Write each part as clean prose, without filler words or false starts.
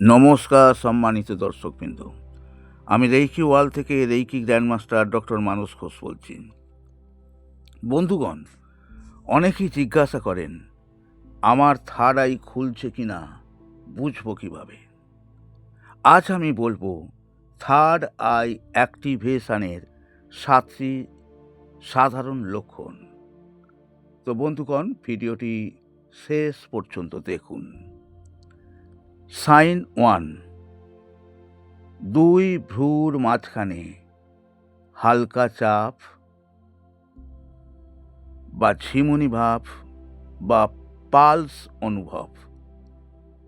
নমস্কার সম্মানিত দর্শকবৃন্দ, আমি রেইকি ওয়ার্ল্ড থেকে রেইকি গ্র্যান্ডমাস্টার ডক্টর মানস ঘোষ বলছি। বন্ধুগণ, অনেকেই জিজ্ঞাসা করেন আমার থার্ড আই খুলছে কিনা বুঝবো কিভাবে। আজ আমি বলবো থার্ড আই অ্যাক্টিভেশনের 7টি সাধারণ লক্ষণ। তো বন্ধুগণ, ভিডিওটি শেষ পর্যন্ত দেখুন। সাইন 1, 2 ভ্রুর মাঝখানে হালকা চাপ বা ঝিমুনি ভাব বা পালস অনুভব,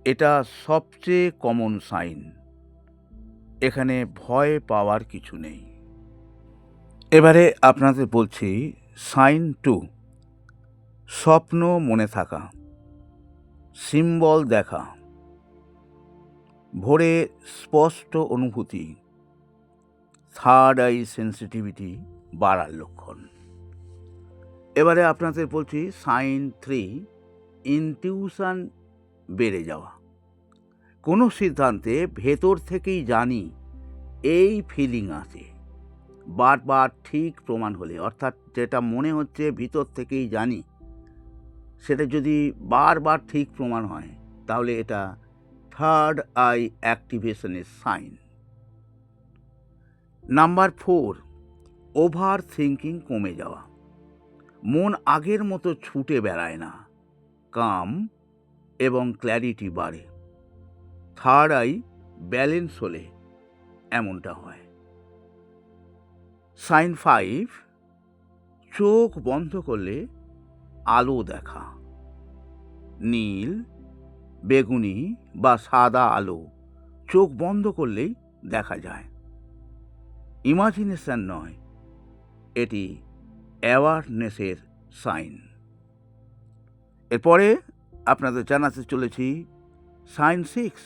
এটা সবচেয়ে কমন সাইন। এখানে ভয় পাওয়ার কিছু নেই। এবারে আপনাদের বলছি সাইন 2, স্বপ্ন মনে থাকা, সিম্বল দেখা, ভোরে স্পষ্ট অনুভূতি, থার্ড আই সেন্সিটিভিটি বাড়ার লক্ষণ। এবারে আপনাদের বলছি সাইন 3, ইনটিউশন বেড়ে যাওয়া, কোনো সিদ্ধান্তে ভেতর থেকেই জানি এই ফিলিং আছে, বারবার ঠিক প্রমাণ হলে, অর্থাৎ যেটা মনে হচ্ছে ভিতর থেকেই জানি, সেটা যদি বারবার ঠিক প্রমাণ হয় তাহলে এটা থার্ড আই অ্যাক্টিভেশনের সাইন। নাম্বার 4, ওভার থিঙ্কিং কমে যাওয়া, মন আগের মতো ছুটে বেড়ায় না, কাম এবং ক্ল্যারিটি বাড়ে। থার্ড আই ব্যালেন্স হলে এমনটা হয়। সাইন 5, চোখ বন্ধ করলে আলো দেখা, নীল, বেগুনি বা সাদা আলো চোখ বন্ধ করলেই দেখা যায়। ইমাজিনেশন নয়, এটি অ্যাওয়ারনেসের সাইন। এরপরে আপনাদের জানাতে চলেছি সাইন 6,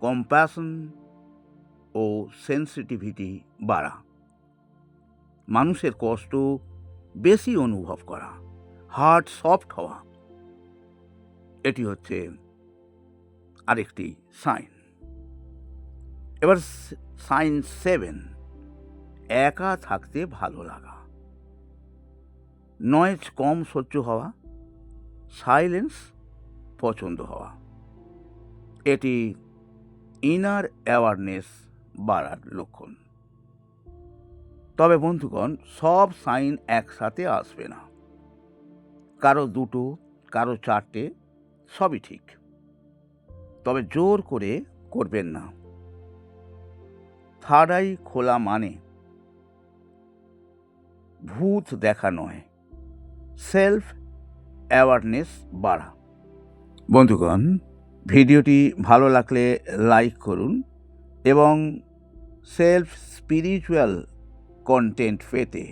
কম্প্যাশন ও সেন্সিটিভিটি বাড়া, মানুষের কষ্ট বেশি অনুভব করা, হার্ট সফট হওয়া, এটি হচ্ছে আরেকটি সাইন। এবার সাইন 7, একা থাকতে ভালো লাগা, নয়েজ কম সহ্য হওয়া, সাইলেন্স পছন্দ হওয়া, এটি ইনার অ্যাওয়ারনেস বাড়ার লক্ষণ। তবে বন্ধুগণ, সব সাইন একসাথে আসবে না, কারো 2, কারো 4টে, সবই ঠিক। তবে জোর করে করবেন না। থার্ড আই খোলা মানে ভূত দেখা নয়, সেলফ অ্যাওয়ারনেস বাড়া। বন্ধুগণ, ভিডিওটি ভালো লাগলে লাইক করুন এবং সেলফ স্পিরিচুয়াল কন্টেন্ট পেতে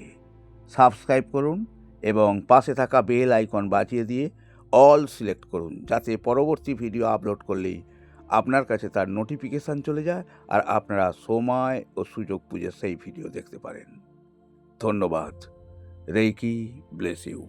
সাবস্ক্রাইব করুন এবং পাশে থাকা বেল আইকন বাজিয়ে দিয়ে অল সিলেক্ট করুন, যাতে পরবর্তী ভিডিও আপলোড করলেই আপনার কাছে তার নোটিফিকেশান চলে যায় আর আপনারা সময় ও সুযোগ বুঝে সেই ভিডিও দেখতে পারেন। ধন্যবাদ। Reiki bless you.